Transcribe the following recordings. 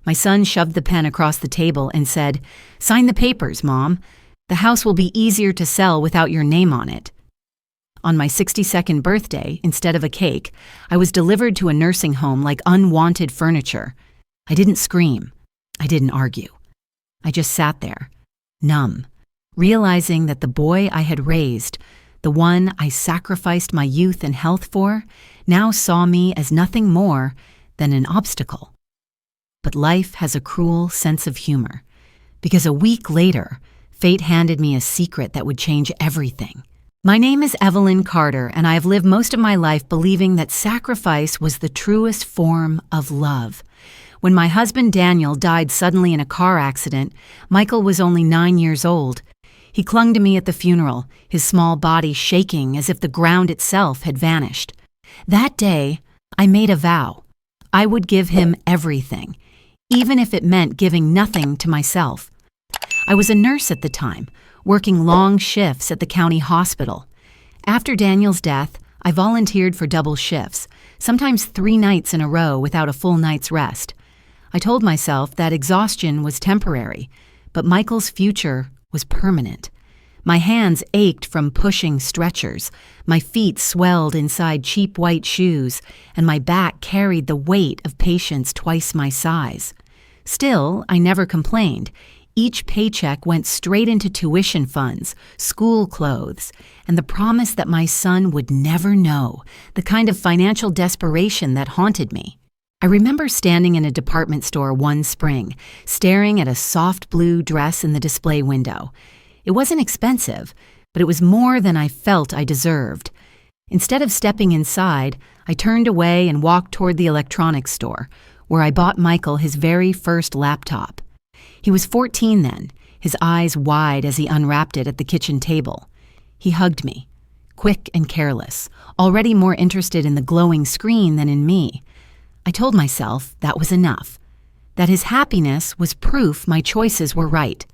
My son shoved the pen across the table and said, "Sign the papers, Mom. The house will be easier to sell without your name on it." On my 62nd birthday, instead of a cake, I was delivered to a nursing home like unwanted furniture. I didn't scream. I didn't argue. I just sat there, numb, realizing that the boy I had raised, the one I sacrificed my youth and health for, now saw me as nothing more than an obstacle. But life has a cruel sense of humor, because a week later, fate handed me a secret that would change everything. My name is Evelyn Carter, and I have lived most of my life believing that sacrifice was the truest form of love. When my husband Daniel died suddenly in a car accident, Michael was only 9 years old. He clung to me at the funeral, his small body shaking as if the ground itself had vanished. That day, I made a vow. I would give him everything, even if it meant giving nothing to myself. I was a nurse at the time, working long shifts at the county hospital. After Daniel's death, I volunteered for double shifts, sometimes 3 nights in a row without a full night's rest. I told myself that exhaustion was temporary, but Michael's future was permanent. My hands ached from pushing stretchers, my feet swelled inside cheap white shoes, and my back carried the weight of patients twice my size. Still, I never complained. Each paycheck went straight into tuition funds, school clothes, and the promise that my son would never know the kind of financial desperation that haunted me. I remember standing in a department store one spring, staring at a soft blue dress in the display window. It wasn't expensive, but it was more than I felt I deserved. Instead of stepping inside, I turned away and walked toward the electronics store, where I bought Michael his very first laptop. He was 14 then, his eyes wide as he unwrapped it at the kitchen table. He hugged me, quick and careless, already more interested in the glowing screen than in me. I told myself that was enough, that his happiness was proof my choices were right.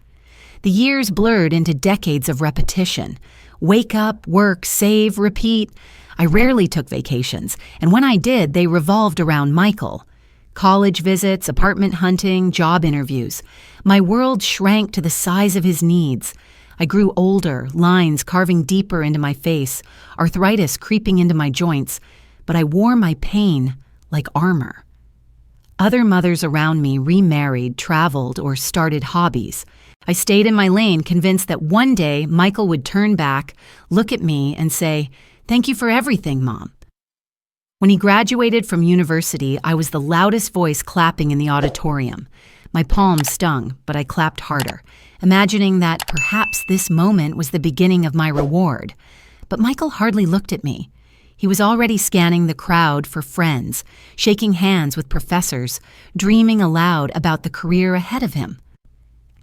The years blurred into decades of repetition. Wake up, work, save, repeat. I rarely took vacations, and when I did, they revolved around Michael. College visits, apartment hunting, job interviews. My world shrank to the size of his needs. I grew older, lines carving deeper into my face, arthritis creeping into my joints, but I wore my pain like armor. Other mothers around me remarried, traveled, or started hobbies. I stayed in my lane, convinced that one day Michael would turn back, look at me, and say, "Thank you for everything, Mom." When he graduated from university, I was the loudest voice clapping in the auditorium. My palms stung, but I clapped harder, imagining that perhaps this moment was the beginning of my reward. But Michael hardly looked at me. He was already scanning the crowd for friends, shaking hands with professors, dreaming aloud about the career ahead of him.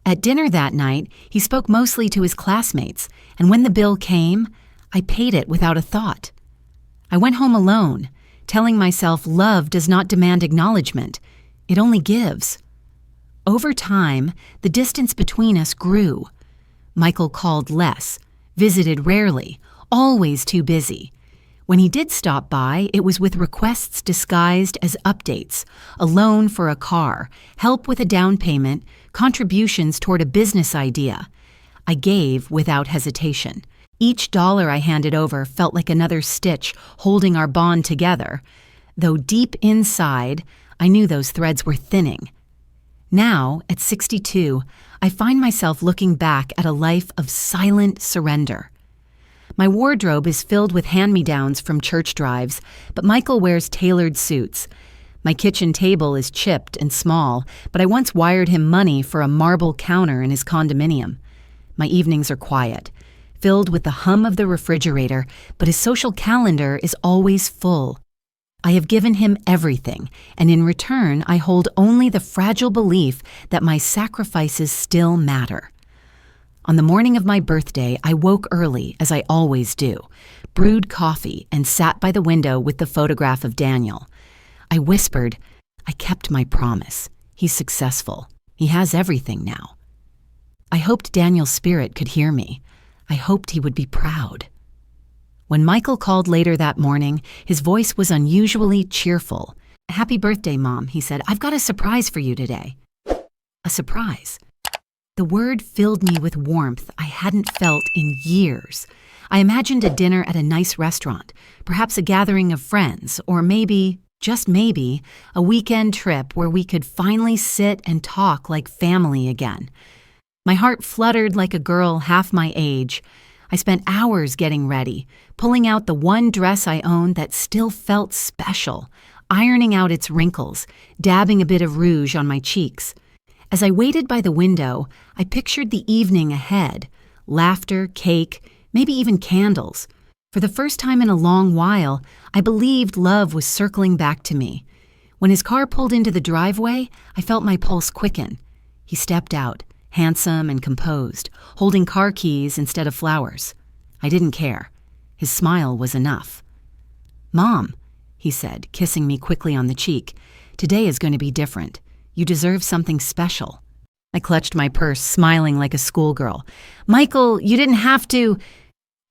At dinner that night, he spoke mostly to his classmates, and when the bill came, I paid it without a thought. I went home alone, telling myself love does not demand acknowledgement, it only gives. Over time, the distance between us grew. Michael called less, visited rarely, always too busy. When he did stop by, it was with requests disguised as updates, a loan for a car, help with a down payment, contributions toward a business idea. I gave without hesitation. Each dollar I handed over felt like another stitch holding our bond together, though deep inside, I knew those threads were thinning. Now, at 62, I find myself looking back at a life of silent surrender. My wardrobe is filled with hand-me-downs from church drives, but Michael wears tailored suits. My kitchen table is chipped and small, but I once wired him money for a marble counter in his condominium. My evenings are quiet, filled with the hum of the refrigerator, but his social calendar is always full. I have given him everything, and in return I hold only the fragile belief that my sacrifices still matter. On the morning of my birthday, I woke early, as I always do, brewed coffee, and sat by the window with the photograph of Daniel. I whispered, "I kept my promise. He's successful. He has everything now." I hoped Daniel's spirit could hear me. I hoped he would be proud. When Michael called later that morning, his voice was unusually cheerful, "Happy birthday, Mom," he said. "I've got a surprise for you today." A surprise. The word filled me with warmth I hadn't felt in years. I imagined a dinner at a nice restaurant, perhaps a gathering of friends, or maybe, just maybe, a weekend trip where we could finally sit and talk like family again. My heart fluttered like a girl half my age. I spent hours getting ready, pulling out the one dress I owned that still felt special, ironing out its wrinkles, dabbing a bit of rouge on my cheeks. As I waited by the window, I pictured the evening ahead: laughter, cake, maybe even candles. For the first time in a long while, I believed love was circling back to me. When his car pulled into the driveway, I felt my pulse quicken. He stepped out, handsome and composed, holding car keys instead of flowers. I didn't care. His smile was enough. "Mom," he said, kissing me quickly on the cheek, "today is going to be different. You deserve something special." I clutched my purse, smiling like a schoolgirl. "Michael, you didn't have to—"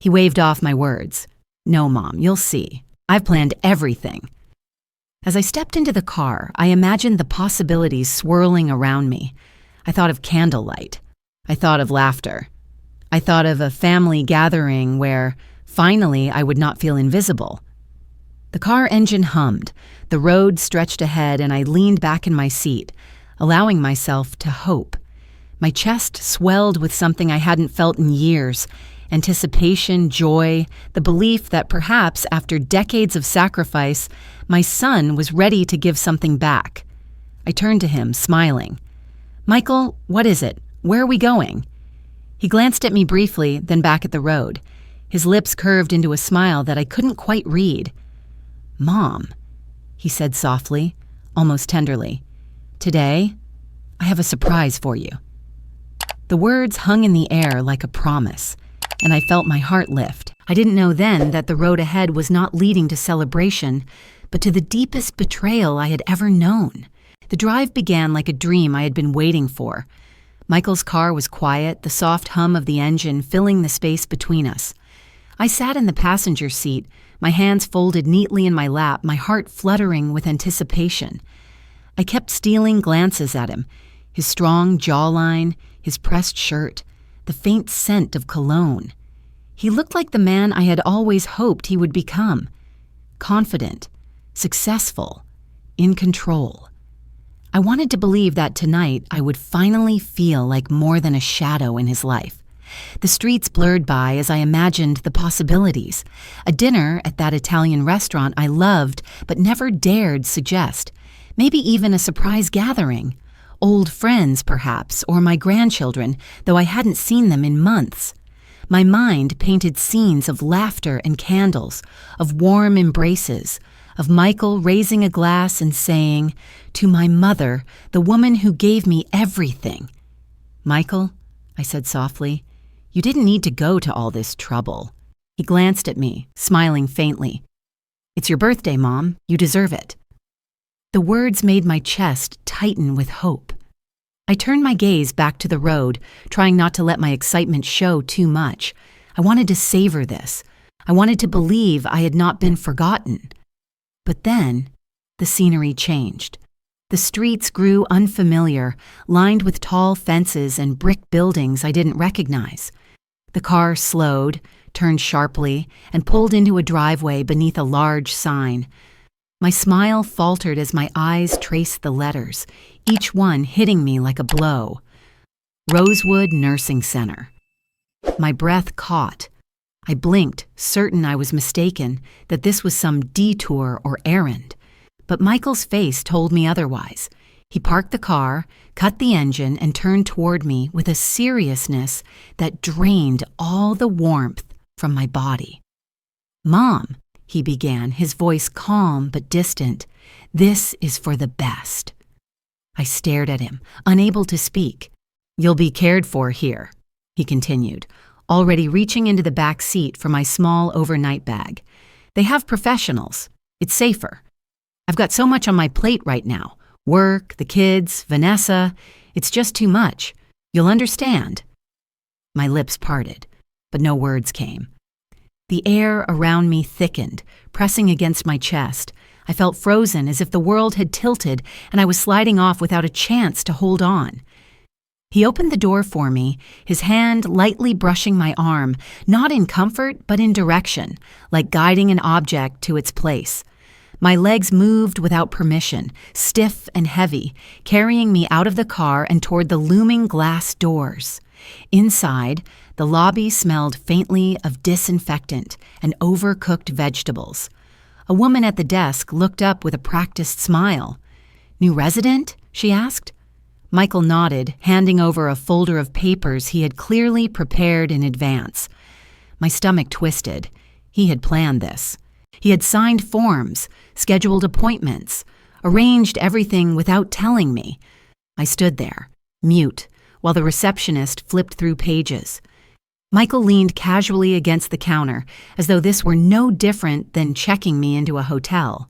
He waved off my words. "No, Mom, you'll see. I've planned everything." As I stepped into the car, I imagined the possibilities swirling around me. I thought of candlelight. I thought of laughter. I thought of a family gathering where, finally, I would not feel invisible. The car engine hummed, the road stretched ahead, and I leaned back in my seat, allowing myself to hope. My chest swelled with something I hadn't felt in years: anticipation, joy, the belief that perhaps after decades of sacrifice, my son was ready to give something back. I turned to him, smiling. "Michael, what is it? Where are we going?" He glanced at me briefly, then back at the road. His lips curved into a smile that I couldn't quite read. "Mom," he said softly, almost tenderly, "today, I have a surprise for you." The words hung in the air like a promise, and I felt my heart lift. I didn't know then that the road ahead was not leading to celebration, but to the deepest betrayal I had ever known. The drive began like a dream I had been waiting for. Michael's car was quiet, the soft hum of the engine filling the space between us. I sat in the passenger seat, my hands folded neatly in my lap, my heart fluttering with anticipation. I kept stealing glances at him, his strong jawline, his pressed shirt, the faint scent of cologne. He looked like the man I had always hoped he would become: confident, successful, in control. I wanted to believe that tonight I would finally feel like more than a shadow in his life. The streets blurred by as I imagined the possibilities. A dinner at that Italian restaurant I loved but never dared suggest. Maybe even a surprise gathering. Old friends, perhaps, or my grandchildren, though I hadn't seen them in months. My mind painted scenes of laughter and candles, of warm embraces, of Michael raising a glass and saying, "To my mother, the woman who gave me everything." "Michael," I said softly, "you didn't need to go to all this trouble." He glanced at me, smiling faintly. "It's your birthday, Mom. You deserve it." The words made my chest tighten with hope. I turned my gaze back to the road, trying not to let my excitement show too much. I wanted to savor this. I wanted to believe I had not been forgotten. But then, the scenery changed. The streets grew unfamiliar, lined with tall fences and brick buildings I didn't recognize. The car slowed, turned sharply, and pulled into a driveway beneath a large sign. My smile faltered as my eyes traced the letters, each one hitting me like a blow. Rosewood Nursing Center. My breath caught. I blinked, certain I was mistaken, that this was some detour or errand. But Michael's face told me otherwise. He parked the car, cut the engine, and turned toward me with a seriousness that drained all the warmth from my body. "Mom," he began, his voice calm but distant, "this is for the best." I stared at him, unable to speak. "You'll be cared for here," he continued, already reaching into the back seat for my small overnight bag. "They have professionals. It's safer. I've got so much on my plate right now. Work, the kids, Vanessa. It's just too much. You'll understand." My lips parted, but no words came. The air around me thickened, pressing against my chest. I felt frozen, as if the world had tilted and I was sliding off without a chance to hold on. He opened the door for me, his hand lightly brushing my arm, not in comfort but in direction, like guiding an object to its place. My legs moved without permission, stiff and heavy, carrying me out of the car and toward the looming glass doors. Inside, the lobby smelled faintly of disinfectant and overcooked vegetables. A woman at the desk looked up with a practiced smile. "New resident?" she asked. Michael nodded, handing over a folder of papers he had clearly prepared in advance. My stomach twisted. He had planned this. He had signed forms, scheduled appointments, arranged everything without telling me. I stood there, mute, while the receptionist flipped through pages. Michael leaned casually against the counter, as though this were no different than checking me into a hotel.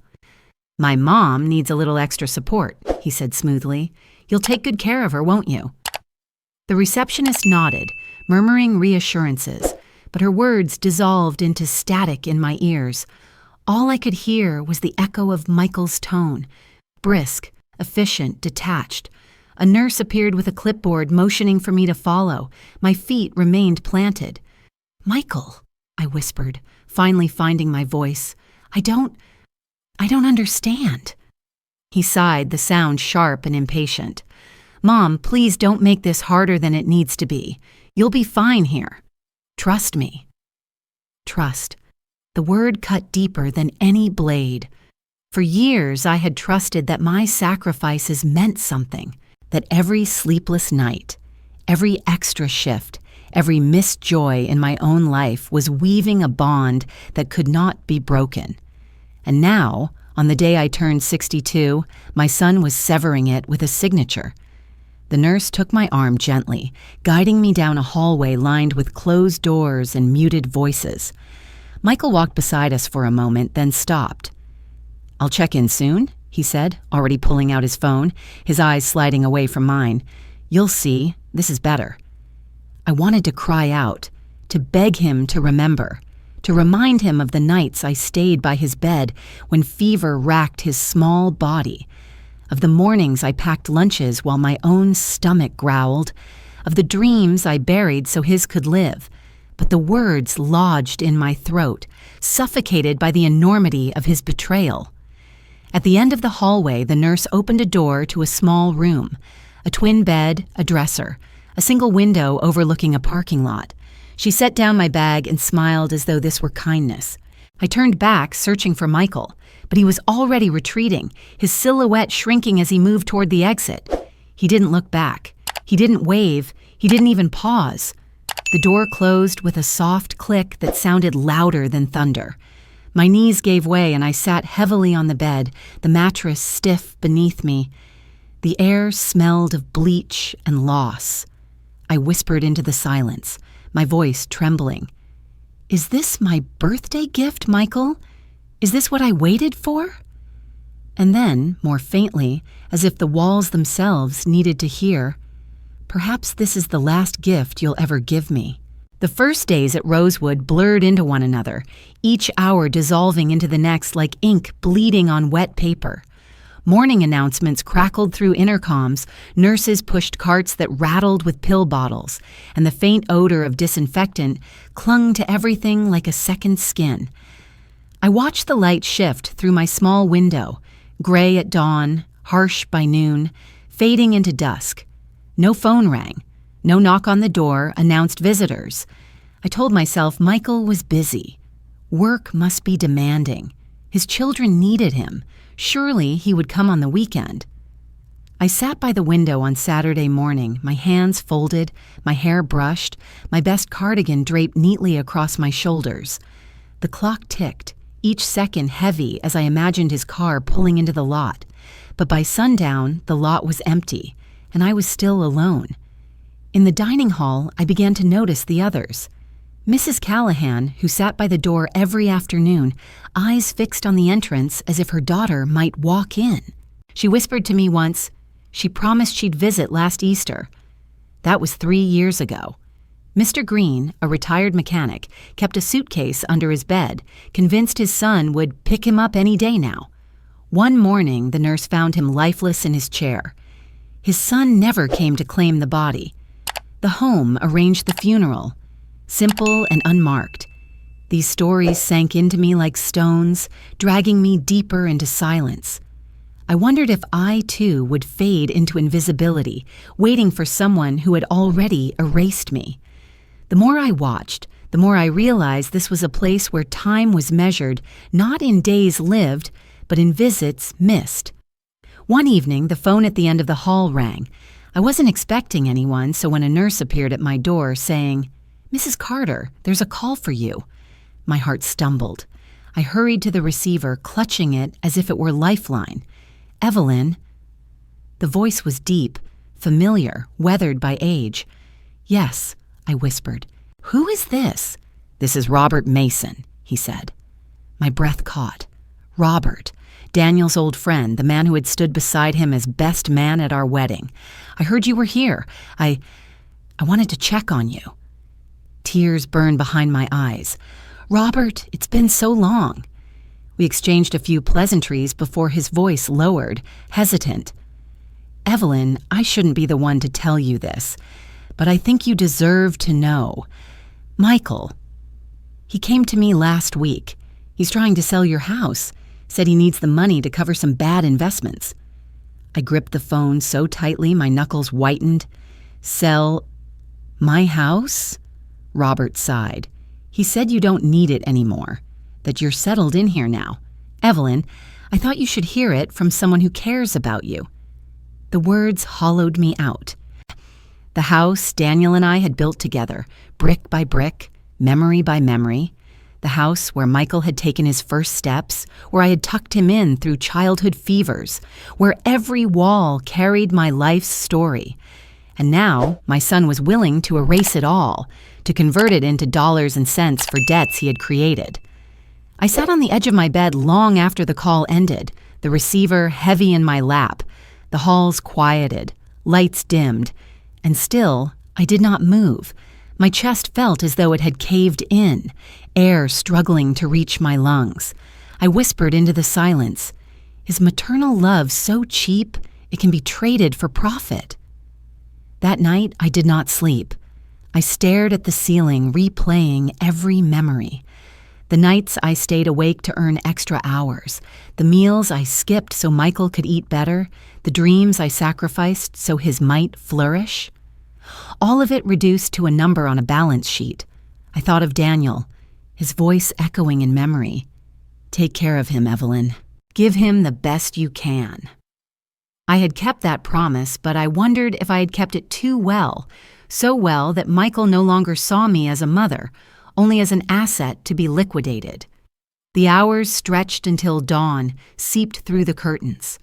"My mom needs a little extra support," he said smoothly. "You'll take good care of her, won't you?" The receptionist nodded, murmuring reassurances, but her words dissolved into static in my ears. All I could hear was the echo of Michael's tone, brisk, efficient, detached. A nurse appeared with a clipboard, motioning for me to follow. My feet remained planted. "Michael," I whispered, finally finding my voice. I don't understand." He sighed, the sound sharp and impatient. "Mom, please don't make this harder than it needs to be. You'll be fine here. Trust me." Trust. The word cut deeper than any blade. For years, I had trusted that my sacrifices meant something, that every sleepless night, every extra shift, every missed joy in my own life was weaving a bond that could not be broken. And now, on the day I turned 62, my son was severing it with a signature. The nurse took my arm gently, guiding me down a hallway lined with closed doors and muted voices. Michael walked beside us for a moment, then stopped. "I'll check in soon," he said, already pulling out his phone, his eyes sliding away from mine. "You'll see, this is better." I wanted to cry out, to beg him to remember, to remind him of the nights I stayed by his bed when fever racked his small body, of the mornings I packed lunches while my own stomach growled, of the dreams I buried so his could live. But the words lodged in my throat, suffocated by the enormity of his betrayal. At the end of the hallway, the nurse opened a door to a small room, a twin bed, a dresser, a single window overlooking a parking lot. She set down my bag and smiled as though this were kindness. I turned back, searching for Michael, but he was already retreating, his silhouette shrinking as he moved toward the exit. He didn't look back. He didn't wave. He didn't even pause. The door closed with a soft click that sounded louder than thunder. My knees gave way and I sat heavily on the bed, the mattress stiff beneath me. The air smelled of bleach and loss. I whispered into the silence, my voice trembling. "Is this my birthday gift, Michael? Is this what I waited for?" And then, more faintly, as if the walls themselves needed to hear, "Perhaps this is the last gift you'll ever give me." The first days at Rosewood blurred into one another, each hour dissolving into the next like ink bleeding on wet paper. Morning announcements crackled through intercoms, nurses pushed carts that rattled with pill bottles, and the faint odor of disinfectant clung to everything like a second skin. I watched the light shift through my small window, gray at dawn, harsh by noon, fading into dusk. No phone rang. No knock on the door announced visitors. I told myself Michael was busy. Work must be demanding. His children needed him. Surely he would come on the weekend. I sat by the window on Saturday morning, my hands folded, my hair brushed, my best cardigan draped neatly across my shoulders. The clock ticked, each second heavy as I imagined his car pulling into the lot. But by sundown, the lot was empty, and I was still alone. In the dining hall, I began to notice the others. Mrs. Callahan, who sat by the door every afternoon, eyes fixed on the entrance as if her daughter might walk in. She whispered to me once, "She promised she'd visit last Easter." That was 3 years ago. Mr. Green, a retired mechanic, kept a suitcase under his bed, convinced his son would pick him up any day now. One morning, the nurse found him lifeless in his chair. His son never came to claim the body. The home arranged the funeral, simple and unmarked. These stories sank into me like stones, dragging me deeper into silence. I wondered if I, too, would fade into invisibility, waiting for someone who had already erased me. The more I watched, the more I realized this was a place where time was measured not in days lived, but in visits missed. One evening, the phone at the end of the hall rang. I wasn't expecting anyone, so when a nurse appeared at my door saying, "Mrs. Carter, there's a call for you," my heart stumbled. I hurried to the receiver, clutching it as if it were Lifeline. "Evelyn." The voice was deep, familiar, weathered by age. "Yes," I whispered. "Who is this?" "This is Robert Mason," he said. My breath caught. Robert, Daniel's old friend, the man who had stood beside him as best man at our wedding. "I heard you were here. I wanted to check on you." Tears burned behind my eyes. "Robert, it's been so long." We exchanged a few pleasantries before his voice lowered, hesitant. "Evelyn, I shouldn't be the one to tell you this, but I think you deserve to know. Michael, he came to me last week. He's trying to sell your house. Said he needs the money to cover some bad investments." I gripped the phone so tightly my knuckles whitened. "Sell my house?" Robert sighed. "He said you don't need it anymore, that you're settled in here now. Evelyn, I thought you should hear it from someone who cares about you." The words hollowed me out. The house Daniel and I had built together, brick by brick, memory by memory. The house where Michael had taken his first steps, where I had tucked him in through childhood fevers, where every wall carried my life's story. And now my son was willing to erase it all, to convert it into dollars and cents for debts he had created. I sat on the edge of my bed long after the call ended, the receiver heavy in my lap, the halls quieted, lights dimmed, and still I did not move. My chest felt as though it had caved in, air struggling to reach my lungs. I whispered into the silence, "Is maternal love so cheap it can be traded for profit?" That night, I did not sleep. I stared at the ceiling, replaying every memory. The nights I stayed awake to earn extra hours, the meals I skipped so Michael could eat better, the dreams I sacrificed so his might flourish. All of it reduced to a number on a balance sheet. I thought of Daniel, his voice echoing in memory. "Take care of him, Evelyn. Give him the best you can." I had kept that promise, but I wondered if I had kept it too well, so well that Michael no longer saw me as a mother, only as an asset to be liquidated. The hours stretched until dawn, seeped through the curtains.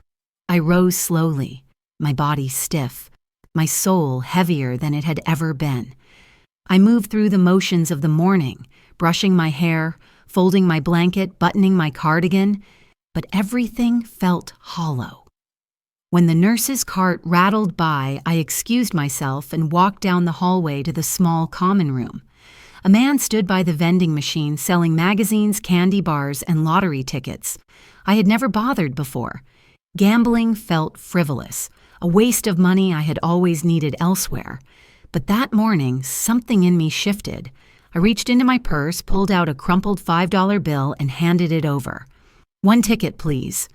I rose slowly, my body stiff, my soul heavier than it had ever been. I moved through the motions of the morning, brushing my hair, folding my blanket, buttoning my cardigan, but everything felt hollow. When the nurse's cart rattled by, I excused myself and walked down the hallway to the small common room. A man stood by the vending machine selling magazines, candy bars, and lottery tickets. I had never bothered before. Gambling felt frivolous, a waste of money I had always needed elsewhere. But that morning, something in me shifted. I reached into my purse, pulled out a crumpled $5 bill, and handed it over. "One ticket, please."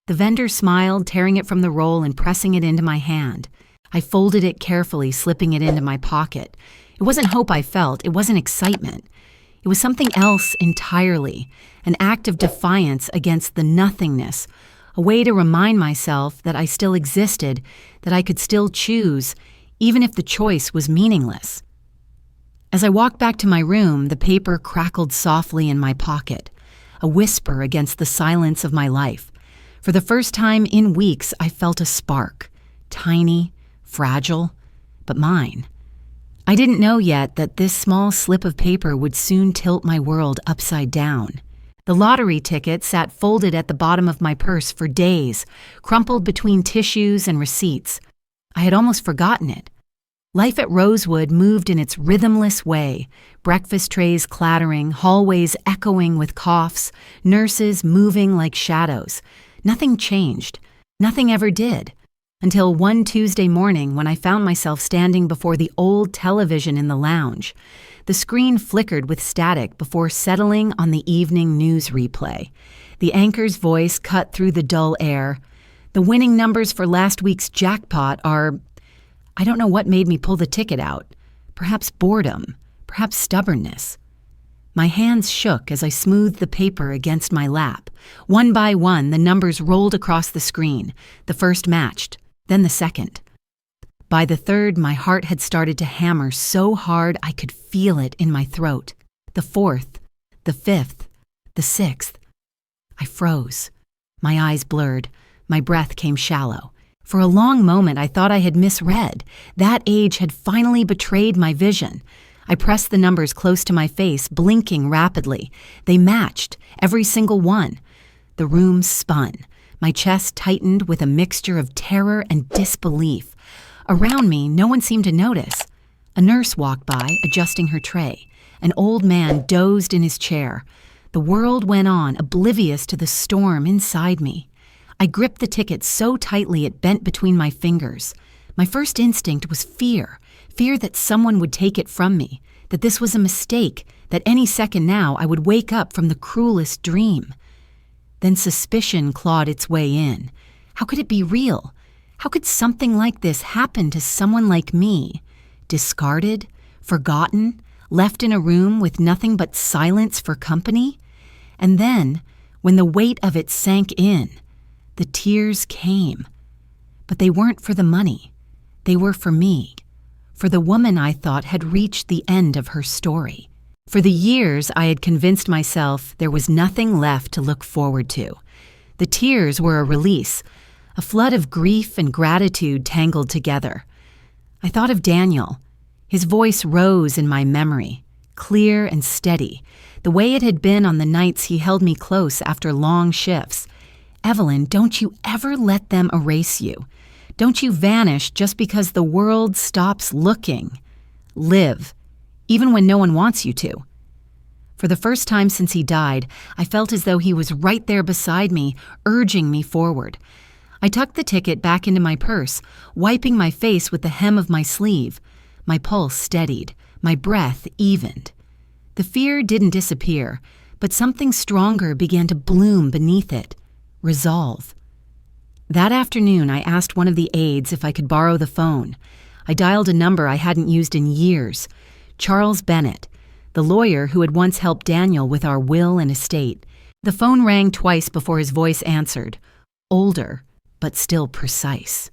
The vendor smiled, tearing it from the roll and pressing it into my hand. I folded it carefully, slipping it into my pocket. It wasn't hope I felt, it wasn't excitement. It was something else entirely, an act of defiance against the nothingness, a way to remind myself that I still existed, that I could still choose, even if the choice was meaningless. As I walked back to my room, the paper crackled softly in my pocket, a whisper against the silence of my life. For the first time in weeks, I felt a spark, tiny, fragile, but mine. I didn't know yet that this small slip of paper would soon tilt my world upside down. The lottery ticket sat folded at the bottom of my purse for days, crumpled between tissues and receipts. I had almost forgotten it. Life at Rosewood moved in its rhythmless way, breakfast trays clattering, hallways echoing with coughs, nurses moving like shadows. Nothing changed. Nothing ever did. Until one Tuesday morning when I found myself standing before the old television in the lounge. The screen flickered with static before settling on the evening news replay. The anchor's voice cut through the dull air. The winning numbers for last week's jackpot are... I don't know what made me pull the ticket out. Perhaps boredom. Perhaps stubbornness. My hands shook as I smoothed the paper against my lap. One by one, the numbers rolled across the screen. The first matched, then the second. By the third, my heart had started to hammer so hard I could feel it in my throat. The fourth, the fifth, the sixth. I froze. My eyes blurred. My breath came shallow. For a long moment, I thought I had misread. That age had finally betrayed my vision. I pressed the numbers close to my face, blinking rapidly. They matched, every single one. The room spun. My chest tightened with a mixture of terror and disbelief. Around me, no one seemed to notice. A nurse walked by, adjusting her tray. An old man dozed in his chair. The world went on, oblivious to the storm inside me. I gripped the ticket so tightly it bent between my fingers. My first instinct was fear. Fear that someone would take it from me, that this was a mistake, that any second now I would wake up from the cruelest dream. Then suspicion clawed its way in. How could it be real? How could something like this happen to someone like me? Discarded? Forgotten? Left in a room with nothing but silence for company? And then, when the weight of it sank in, the tears came. But they weren't for the money. They were for me. For the woman I thought had reached the end of her story. For the years I had convinced myself there was nothing left to look forward to. The tears were a release, a flood of grief and gratitude tangled together. I thought of Daniel. His voice rose in my memory, clear and steady, the way it had been on the nights he held me close after long shifts. Evelyn, don't you ever let them erase you. Don't you vanish just because the world stops looking. Live, even when no one wants you to. For the first time since he died, I felt as though he was right there beside me, urging me forward. I tucked the ticket back into my purse, wiping my face with the hem of my sleeve. My pulse steadied, my breath evened. The fear didn't disappear, but something stronger began to bloom beneath it. Resolve. That afternoon, I asked one of the aides if I could borrow the phone. I dialed a number I hadn't used in years. Charles Bennett, the lawyer who had once helped Daniel with our will and estate. The phone rang twice before his voice answered. Older, but still precise.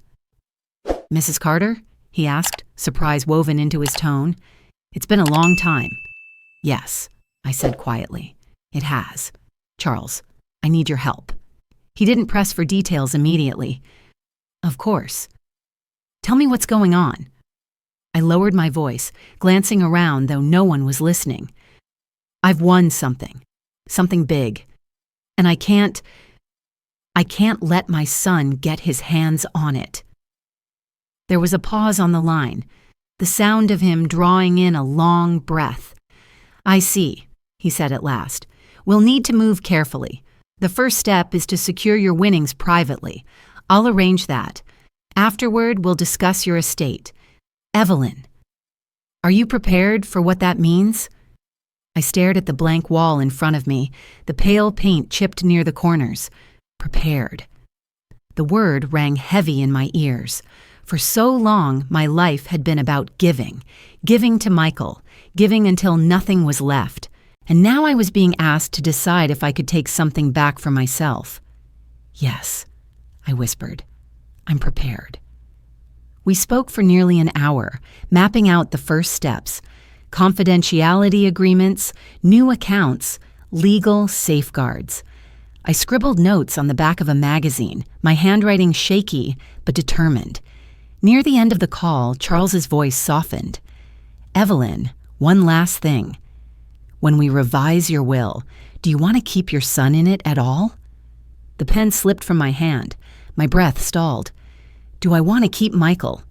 Mrs. Carter? He asked, surprise woven into his tone. It's been a long time. Yes, I said quietly. It has. Charles, I need your help. He didn't press for details immediately. Of course. Tell me what's going on. I lowered my voice, glancing around though no one was listening. I've won something. Something big. And I can't let my son get his hands on it. There was a pause on the line, the sound of him drawing in a long breath. I see, he said at last. We'll need to move carefully. The first step is to secure your winnings privately. I'll arrange that. Afterward, we'll discuss your estate. Evelyn, are you prepared for what that means? I stared at the blank wall in front of me, the pale paint chipped near the corners. Prepared. The word rang heavy in my ears. For so long, my life had been about giving. Giving to Michael. Giving until nothing was left. And now I was being asked to decide if I could take something back for myself. Yes, I whispered. I'm prepared. We spoke for nearly an hour, mapping out the first steps. Confidentiality agreements, new accounts, legal safeguards. I scribbled notes on the back of a magazine, my handwriting shaky but determined. Near the end of the call, Charles's voice softened. Evelyn, one last thing. When we revise your will, do you want to keep your son in it at all? The pen slipped from my hand. My breath stalled. Do I want to keep Michael?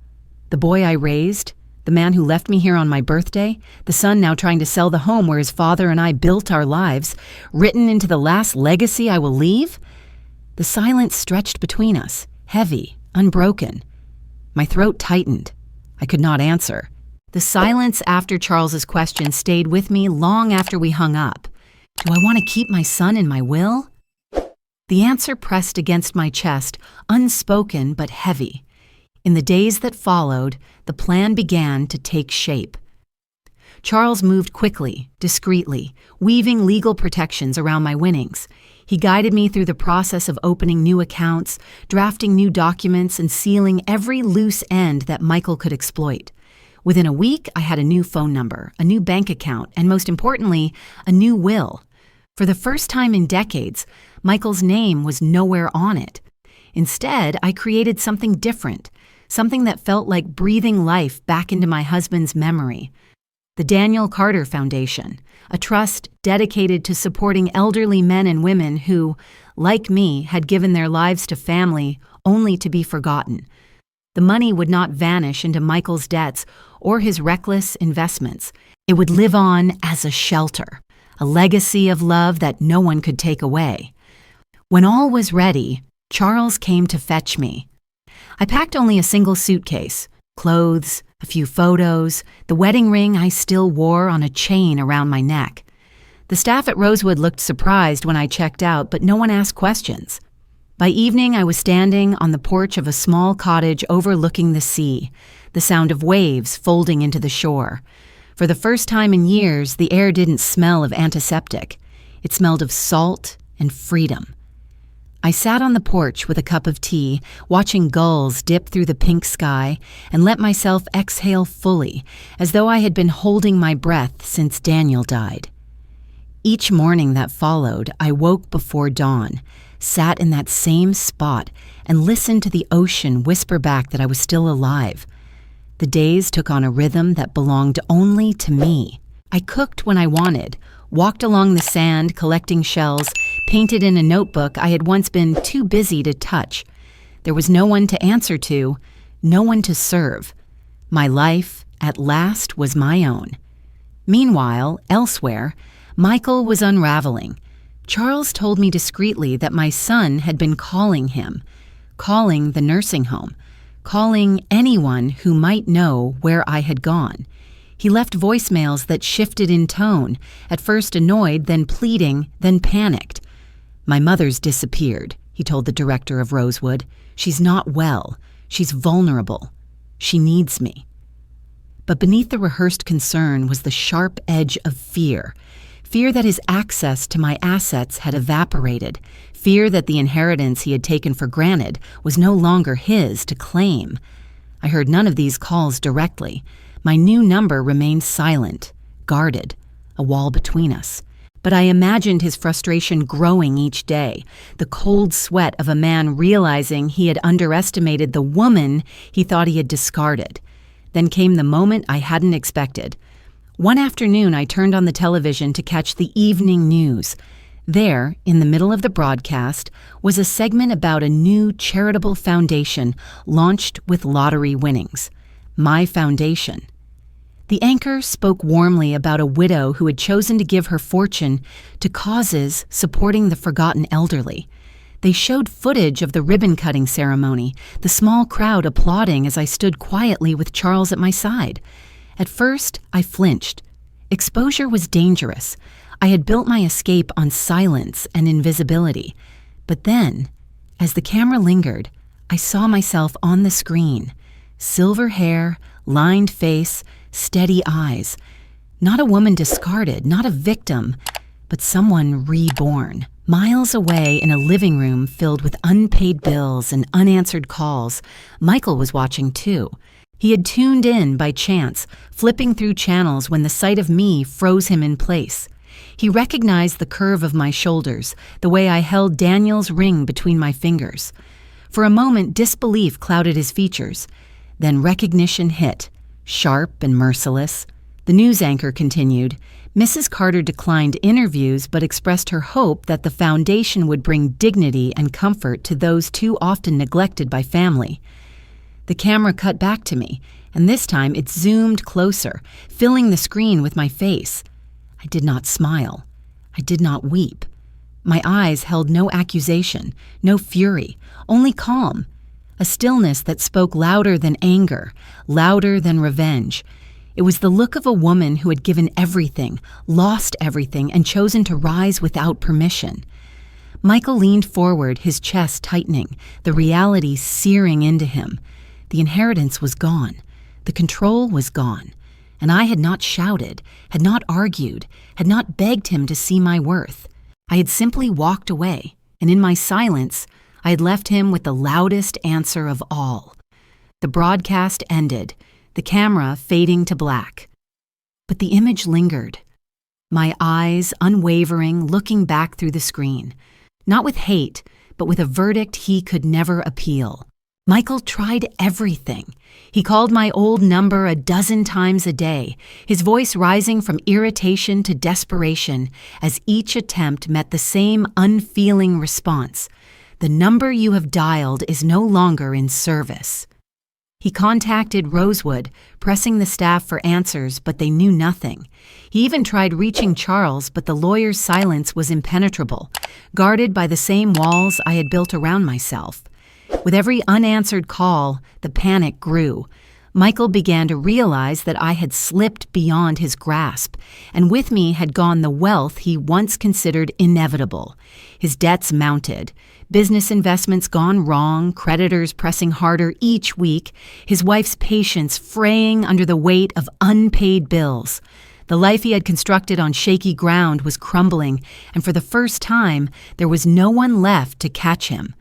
The boy I raised? The man who left me here on my birthday? The son now trying to sell the home where his father and I built our lives? Written into the last legacy I will leave? The silence stretched between us, heavy, unbroken. My throat tightened. I could not answer. The silence after Charles's question stayed with me long after we hung up. Do I want to keep my son in my will? The answer pressed against my chest, unspoken but heavy. In the days that followed, the plan began to take shape. Charles moved quickly, discreetly, weaving legal protections around my winnings. He guided me through the process of opening new accounts, drafting new documents, and sealing every loose end that Michael could exploit. Within a week, I had a new phone number, a new bank account, and most importantly, a new will. For the first time in decades, Michael's name was nowhere on it. Instead, I created something different, something that felt like breathing life back into my husband's memory. The Daniel Carter Foundation, a trust dedicated to supporting elderly men and women who, like me, had given their lives to family only to be forgotten. The money would not vanish into Michael's debts or his reckless investments. It would live on as a shelter, a legacy of love that no one could take away. When all was ready, Charles came to fetch me. I packed only a single suitcase, clothes, a few photos, the wedding ring I still wore on a chain around my neck. The staff at Rosewood looked surprised when I checked out, but no one asked questions. By evening, I was standing on the porch of a small cottage overlooking the sea, the sound of waves folding into the shore. For the first time in years, the air didn't smell of antiseptic. It smelled of salt and freedom. I sat on the porch with a cup of tea, watching gulls dip through the pink sky, and let myself exhale fully, as though I had been holding my breath since Daniel died. Each morning that followed, I woke before dawn, sat in that same spot, and listened to the ocean whisper back that I was still alive. The days took on a rhythm that belonged only to me. I cooked when I wanted, walked along the sand collecting shells, painted in a notebook I had once been too busy to touch. There was no one to answer to, no one to serve. My life, at last, was my own. Meanwhile, elsewhere, Michael was unraveling. Charles told me discreetly that my son had been calling him, calling the nursing home, calling anyone who might know where I had gone. He left voicemails that shifted in tone, at first annoyed, then pleading, then panicked. My mother's disappeared, he told the director of Rosewood. She's not well. She's vulnerable. She needs me. But beneath the rehearsed concern was the sharp edge of fear. Fear that his access to my assets had evaporated. Fear that the inheritance he had taken for granted was no longer his to claim. I heard none of these calls directly. My new number remained silent, guarded, a wall between us. But I imagined his frustration growing each day, the cold sweat of a man realizing he had underestimated the woman he thought he had discarded. Then came the moment I hadn't expected. One afternoon, I turned on the television to catch the evening news. There, in the middle of the broadcast, was a segment about a new charitable foundation launched with lottery winnings. My foundation. The anchor spoke warmly about a widow who had chosen to give her fortune to causes supporting the forgotten elderly. They showed footage of the ribbon-cutting ceremony, the small crowd applauding as I stood quietly with Charles at my side. At first, I flinched. Exposure was dangerous. I had built my escape on silence and invisibility. But then, as the camera lingered, I saw myself on the screen. Silver hair, lined face, steady eyes. Not a woman discarded, not a victim, but someone reborn. Miles away in a living room filled with unpaid bills and unanswered calls, Michael was watching too. He had tuned in by chance, flipping through channels when the sight of me froze him in place. He recognized the curve of my shoulders, the way I held Daniel's ring between my fingers. For a moment, disbelief clouded his features. Then recognition hit, sharp and merciless. The news anchor continued. Mrs. Carter declined interviews but expressed her hope that the foundation would bring dignity and comfort to those too often neglected by family. The camera cut back to me, and this time it zoomed closer, filling the screen with my face. I did not smile. I did not weep. My eyes held no accusation, no fury, only calm, a stillness that spoke louder than anger, louder than revenge. It was the look of a woman who had given everything, lost everything, and chosen to rise without permission. Michael leaned forward, his chest tightening, the reality searing into him. The inheritance was gone. The control was gone. And I had not shouted, had not argued, had not begged him to see my worth. I had simply walked away, and in my silence, I had left him with the loudest answer of all. The broadcast ended, the camera fading to black. But the image lingered. My eyes, unwavering, looking back through the screen. Not with hate, but with a verdict he could never appeal. Michael tried everything. He called my old number 12 times a day, his voice rising from irritation to desperation as each attempt met the same unfeeling response. The number you have dialed is no longer in service. He contacted Rosewood, pressing the staff for answers, but they knew nothing. He even tried reaching Charles, but the lawyer's silence was impenetrable, guarded by the same walls I had built around myself. With every unanswered call, the panic grew. Michael began to realize that I had slipped beyond his grasp, and with me had gone the wealth he once considered inevitable. His debts mounted, business investments gone wrong, creditors pressing harder each week, his wife's patience fraying under the weight of unpaid bills. The life he had constructed on shaky ground was crumbling, and for the first time, there was no one left to catch him.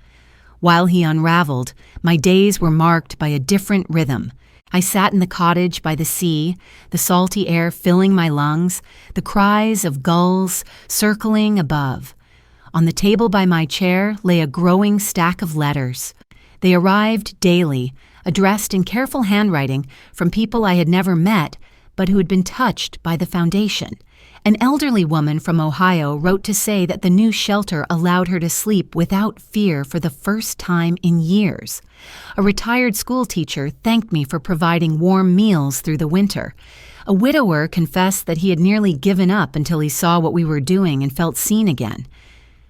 While he unraveled, my days were marked by a different rhythm. I sat in the cottage by the sea, the salty air filling my lungs, the cries of gulls circling above. On the table by my chair lay a growing stack of letters. They arrived daily, addressed in careful handwriting from people I had never met, but who had been touched by the foundation. An elderly woman from Ohio wrote to say that the new shelter allowed her to sleep without fear for the first time in years. A retired school teacher thanked me for providing warm meals through the winter. A widower confessed that he had nearly given up until he saw what we were doing and felt seen again.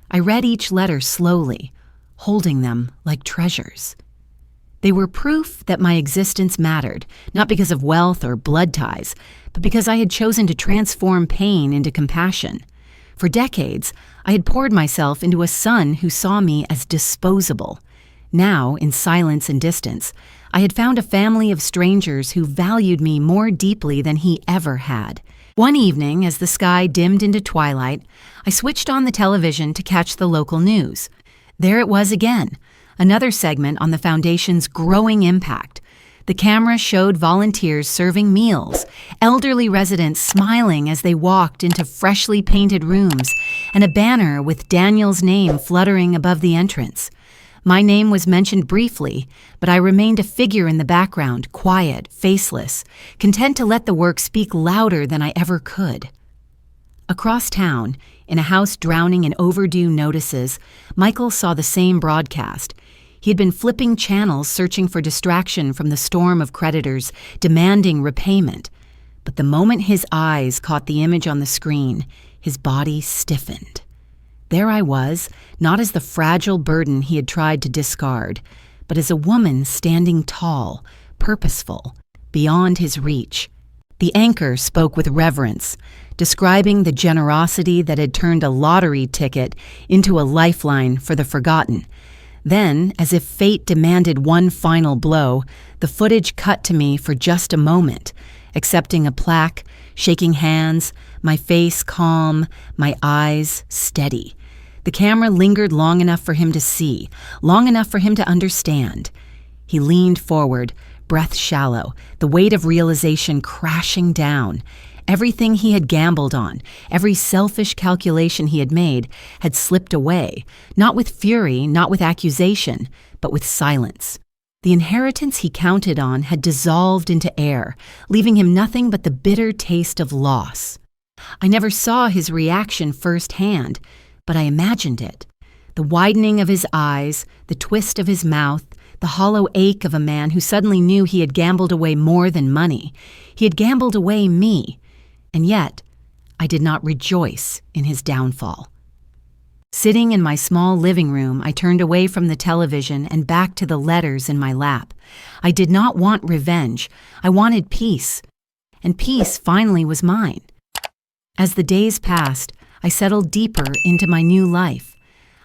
I read each letter slowly, holding them like treasures. They were proof that my existence mattered, not because of wealth or blood ties, but because I had chosen to transform pain into compassion. For decades, I had poured myself into a son who saw me as disposable. Now, in silence and distance, I had found a family of strangers who valued me more deeply than he ever had. One evening, as the sky dimmed into twilight, I switched on the television to catch the local news. There it was again, another segment on the Foundation's growing impact. The camera showed volunteers serving meals, elderly residents smiling as they walked into freshly painted rooms, and a banner with Daniel's name fluttering above the entrance. My name was mentioned briefly, but I remained a figure in the background, quiet, faceless, content to let the work speak louder than I ever could. Across town, in a house drowning in overdue notices, Michael saw the same broadcast. He had been flipping channels searching for distraction from the storm of creditors demanding repayment. But the moment his eyes caught the image on the screen, his body stiffened. There I was, not as the fragile burden he had tried to discard, but as a woman standing tall, purposeful, beyond his reach. The anchor spoke with reverence, describing the generosity that had turned a lottery ticket into a lifeline for the forgotten. Then, as if fate demanded one final blow, the footage cut to me for just a moment, accepting a plaque, shaking hands, my face calm, my eyes steady. The camera lingered long enough for him to see, long enough for him to understand. He leaned forward, breath shallow, the weight of realization crashing down. Everything he had gambled on, every selfish calculation he had made, had slipped away, not with fury, not with accusation, but with silence. The inheritance he counted on had dissolved into air, leaving him nothing but the bitter taste of loss. I never saw his reaction firsthand, but I imagined it. The widening of his eyes, the twist of his mouth, the hollow ache of a man who suddenly knew he had gambled away more than money. He had gambled away me. And yet, I did not rejoice in his downfall. Sitting in my small living room, I turned away from the television and back to the letters in my lap. I did not want revenge. I wanted peace. And peace finally was mine. As the days passed, I settled deeper into my new life.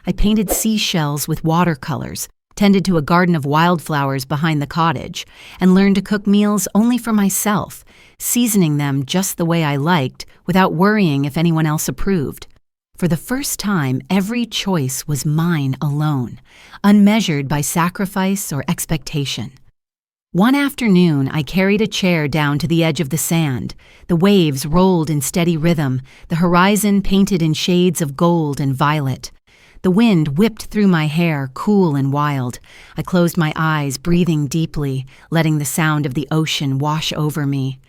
I painted seashells with watercolors, tended to a garden of wildflowers behind the cottage, and learned to cook meals only for myself, seasoning them just the way I liked without worrying if anyone else approved. For the first time, every choice was mine alone, unmeasured by sacrifice or expectation. One afternoon, I carried a chair down to the edge of the sand. The waves rolled in steady rhythm, the horizon painted in shades of gold and violet. The wind whipped through my hair, cool and wild. I closed my eyes, breathing deeply, letting the sound of the ocean wash over me.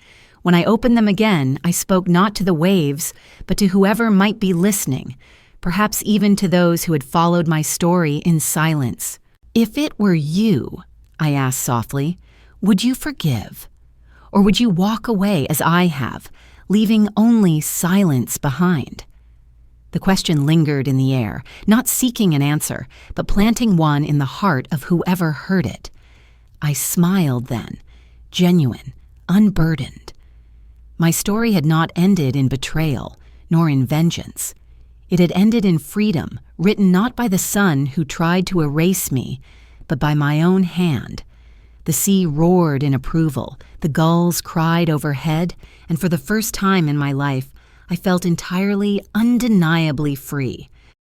When I opened them again, I spoke not to the waves, but to whoever might be listening, perhaps even to those who had followed my story in silence. "If it were you," I asked softly, "would you forgive? Or would you walk away as I have, leaving only silence behind?" The question lingered in the air, not seeking an answer, but planting one in the heart of whoever heard it. I smiled then, genuine, unburdened. My story had not ended in betrayal, nor in vengeance. It had ended in freedom, written not by the sun who tried to erase me, but by my own hand. The sea roared in approval, the gulls cried overhead, and for the first time in my life, I felt entirely, undeniably free.